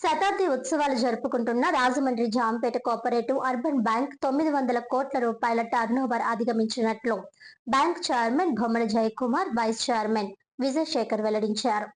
శతాబ్ది ఉత్సవాలు జరుపుకుంటున్న Rajahmundry Jampeta cooperative urban bank 900 కోట్ల రూపాయల టర్నోవర్ అధిగమించినట్లు bank chairman Bommana Jayakumar, vice chairman Vijayasekhar వెల్లడించారు.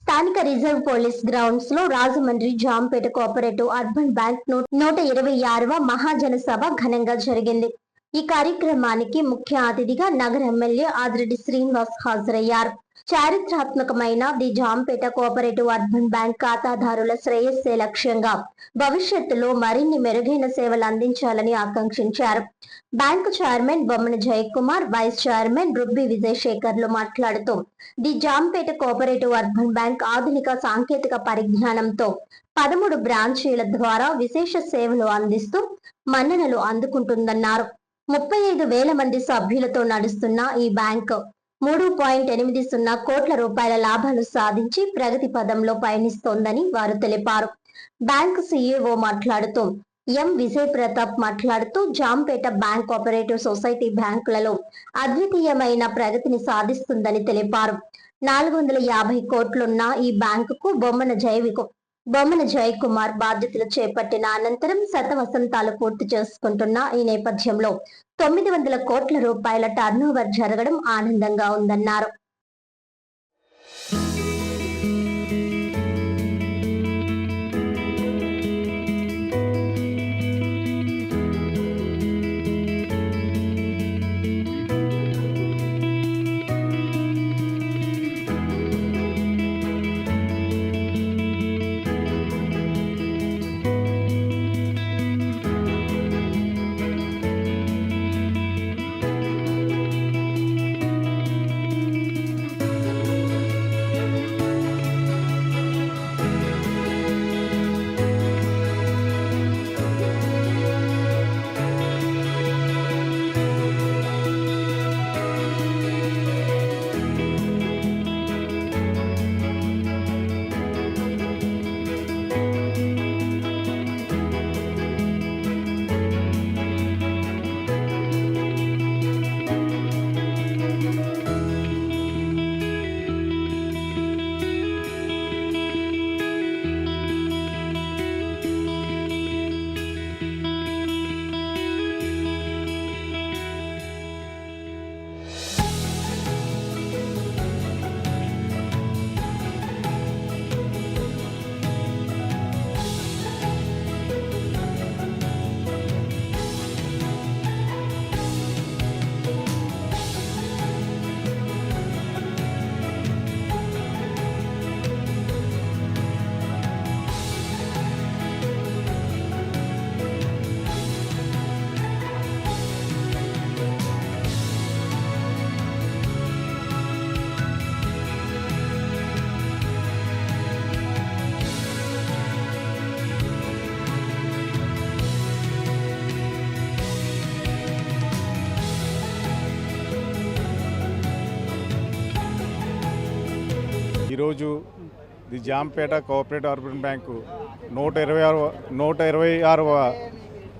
స్థానిక రిజర్వ్ పోలీస్ గ్రౌండ్స్ లో Rajahmundry Jampeta cooperative urban bank 126వ మహాజన సభ ఘనంగా జరిగింది. ఈ కార్యక్రమానికి ముఖ్య అతిథిగా నగర ఎమ్మెల్యే ఆదిరెడ్డి శ్రీనివాస్ హాజరయ్యారు. చారిత్రాత్మకమైన the Jampeta cooperative urban bank ఖాతాదారుల శ్రేయస్సే లక్ష్యంగా భవిష్యత్తులో మరిన్ని మెరుగైన సేవలు అందించాలని ఆకాంక్షించారు. Bank chairman Bommana Jayakumar, vice chairman Rubbi విజయశేఖర్లు మాట్లాడుతూ the Jampeta cooperative urban bank ఆధునిక సాంకేతిక పరిజ్ఞానంతో 13 బ్రాంచీల ద్వారా విశేష సేవలు అందిస్తూ మన్ననలు అందుకుంటుందన్నారు. 35,000 మంది సభ్యులతో నడుస్తున్న ఈ బ్యాంక్ 3.80 కోట్ల రూపాయల లాభాలు సాధించి ప్రగతి పదంలో పయనిస్తోందని వారు తెలిపారు. బ్యాంక్ సీఈఓ మాట్లాడుతూ ఎం విజయ్ ప్రతాప్ మాట్లాడుతూ జాంపేట బ్యాంక్ కోఆపరేటివ్ సొసైటీ బ్యాంకులలో అద్వితీయమైన ప్రగతిని సాధిస్తుందని తెలిపారు. 450 కోట్లున్న ఈ బ్యాంకుకు బొమ్మన జయకుమార్ బాధ్యతలు చేపట్టిన అనంతరం శతవసంతాలు పూర్తి చేసుకుంటున్న ఈ నేపథ్యంలో 900 కోట్ల రూపాయల టర్నోవర్ జరగడం ఆనందంగా ఉందన్నారు. ఈరోజు the Jampeta cooperative urban bank 126వ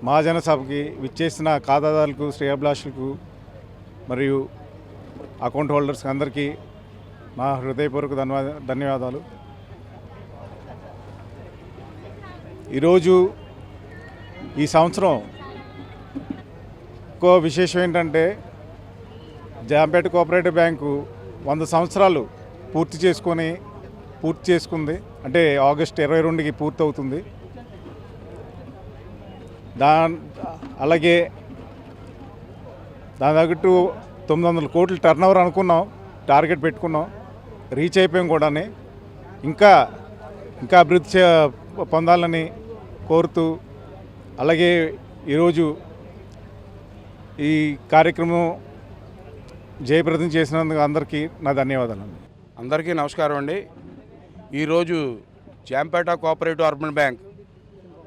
మహాజన సభకి విచ్చేసిన ఖాతాదారులకు, శ్రేయోభిలాషులకు మరియు అకౌంట్ హోల్డర్స్కి అందరికీ నా హృదయపూర్వక ధన్యవాదాలు. ఈరోజు ఈ సంవత్సరం ఇంకో విశేషం ఏంటంటే జాంపేట కోఆపరేటివ్ బ్యాంకు 100 సంవత్సరాలు పూర్తి చేసుకుంది. అంటే ఆగస్టు 22కి పూర్తి అవుతుంది. అలాగే దాని తగ్గట్టు 900 కోట్లు టర్నోవర్ అనుకున్నాం, టార్గెట్ పెట్టుకున్నాం, రీచ్ అయిపోయాం కూడా. ఇంకా అభివృద్ధి పొందాలని కోరుతూ, అలాగే ఈరోజు ఈ కార్యక్రమం జయప్రదం చేసినందుకు అందరికీ నా ధన్యవాదాలు. అందరికీ నమస్కారం అండి. ఈరోజు జాంపేట కోఆపరేటివ్ అర్బన్ బ్యాంక్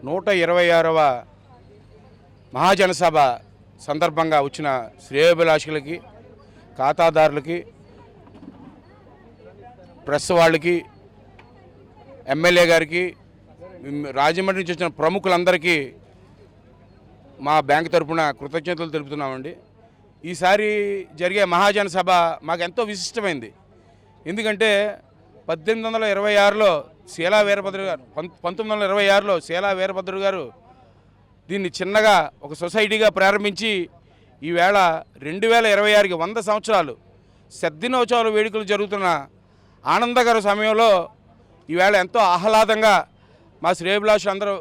126వ మహాజనసభ సందర్భంగా వచ్చిన శ్రేయోభిలాషులకి, ఖాతాదారులకి, ప్రెస్ వాళ్ళకి, ఎమ్మెల్యే గారికి, రాజమండ్రి నుంచి వచ్చిన ప్రముఖులందరికీ మా బ్యాంక్ తరఫున కృతజ్ఞతలు తెలుపుతున్నామండి. ఈసారి జరిగే మహాజన సభ మాకు ఎంతో విశిష్టమైంది. ఎందుకంటే 1826లో శీలా వీరభద్ర గారు 1926లో శీలా వీరభద్ర గారు దీన్ని చిన్నగా ఒక సొసైటీగా ప్రారంభించి ఈవేళ 2026కి 100 సంవత్సరాలు శతదినోత్సవాల వేడుకలు జరుగుతున్న ఆనందకర సమయంలో ఈవేళ ఎంతో ఆహ్లాదంగా మా శ్రేయోభిలాషులు అందరూ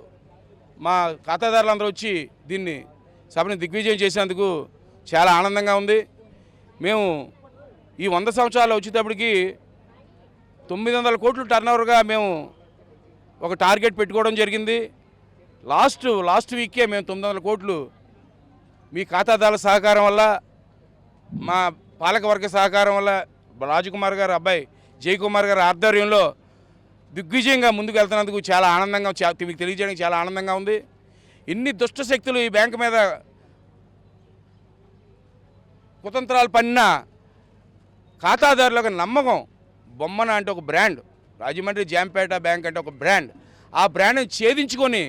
మా ఖాతాదారులందరూ వచ్చి దీన్ని సభని దిగ్విజయం చేసినందుకు చాలా ఆనందంగా ఉంది. మేము ఈ 100 సంవత్సరాలు వచ్చేటప్పటికి 900 కోట్లు టర్నోవర్గా మేము ఒక టార్గెట్ పెట్టుకోవడం జరిగింది. లాస్ట్ వీకే మేము 900 కోట్లు మీ ఖాతాదారుల సహకారం వల్ల, మా పాలకవర్గ సహకారం వల్ల, రాజకుమార్ గారు అబ్బాయి జయకుమార్ గారి ఆధ్వర్యంలో దిగ్విజయంగా ముందుకు వెళ్తున్నందుకు చాలా ఆనందంగా, మీకు తెలియజేయడానికి చాలా ఆనందంగా ఉంది. ఇన్ని దుష్ట శక్తులు ఈ బ్యాంకు మీద కుతంత్రాలు పన్నా ఖాతాదారులకు నమ్మకం, బొమ్మన అంటే ఒక బ్రాండ్, రాజమండ్రి జాంపేట బ్యాంక్ అంటే ఒక బ్రాండ్, ఆ బ్రాండ్ని ఛేదించుకొని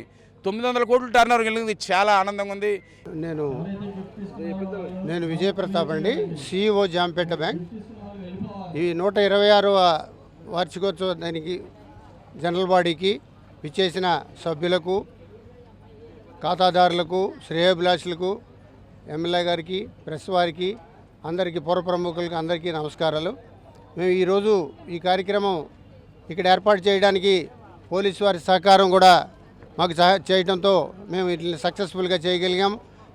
900 కోట్లు టర్నోవర్ కలిగింది. చాలా ఆనందంగా ఉంది. నేను విజయప్రతాప్ అండి, CEO జాంపేట బ్యాంక్. ఈ 126వ వార్షికోత్సవ దానికి జనరల్ బాడీకి విచ్చేసిన సభ్యులకు, ఖాతాదారులకు, శ్రేయోభిలాషులకు, ఎమ్మెల్యే గారికి, ప్రెస్ వారికి, అందరికీ, పౌర ప్రముఖులకు అందరికీ నమస్కారాలు. మేము ఈరోజు ఈ కార్యక్రమం ఇక్కడ ఏర్పాటు చేయడానికి పోలీసు వారి సహకారం కూడా మాకు చేయడంతో మేము ఇట్లా సక్సెస్ఫుల్గా చేయగలిగాం.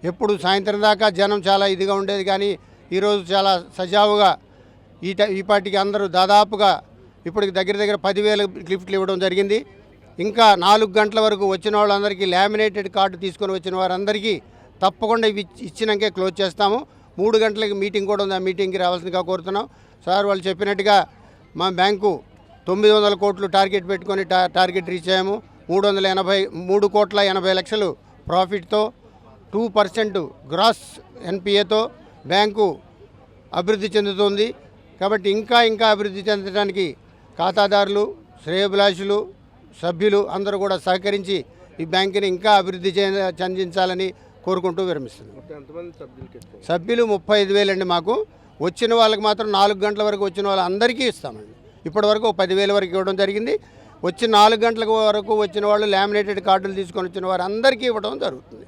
ఎప్పుడు సాయంత్రం దాకా జనం చాలా ఇదిగా ఉండేది, కానీ ఈరోజు చాలా సజావుగా ఈ పార్టీకి అందరూ దాదాపుగా ఇప్పటికి దగ్గర 10,000 గిఫ్ట్లు ఇవ్వడం జరిగింది. ఇంకా 4 గంటల వరకు వచ్చిన వాళ్ళందరికీ లామినేటెడ్ కార్డు తీసుకొని వచ్చిన వారందరికీ తప్పకుండా ఇవి ఇచ్చినాకే క్లోజ్ చేస్తాము. 3 గంటలకి మీటింగ్ కూడా ఉంది, ఆ మీటింగ్కి రావాల్సిందిగా కోరుతున్నాం. సార్ వాళ్ళు చెప్పినట్టుగా మా బ్యాంకు 900 కోట్లు టార్గెట్ పెట్టుకొని టార్గెట్ రీచ్ అయ్యాము. 3,80,00,000 ప్రాఫిట్తో 2% గ్రాస్ NPAతో బ్యాంకు అభివృద్ధి చెందుతుంది. కాబట్టి ఇంకా అభివృద్ధి చెందడానికి ఖాతాదారులు, శ్రేయోభిలాషులు, సభ్యులు అందరూ కూడా సహకరించి ఈ బ్యాంకుని ఇంకా అభివృద్ధి చెందించాలని కోరుకుంటూ విరమిస్తున్నాం. సభ్యులు 35,000 అండి. మాకు వచ్చిన వాళ్ళకి మాత్రం 4 గంటల వరకు వచ్చిన వాళ్ళందరికీ ఇస్తామండి. ఇప్పటి వరకు 10,000 వరకు ఇవ్వడం జరిగింది. వచ్చి 4 గంటల వరకు వచ్చిన వాళ్ళు లామినేటెడ్ కార్డులు తీసుకొని వచ్చిన వారు అందరికీ ఇవ్వడం జరుగుతుంది.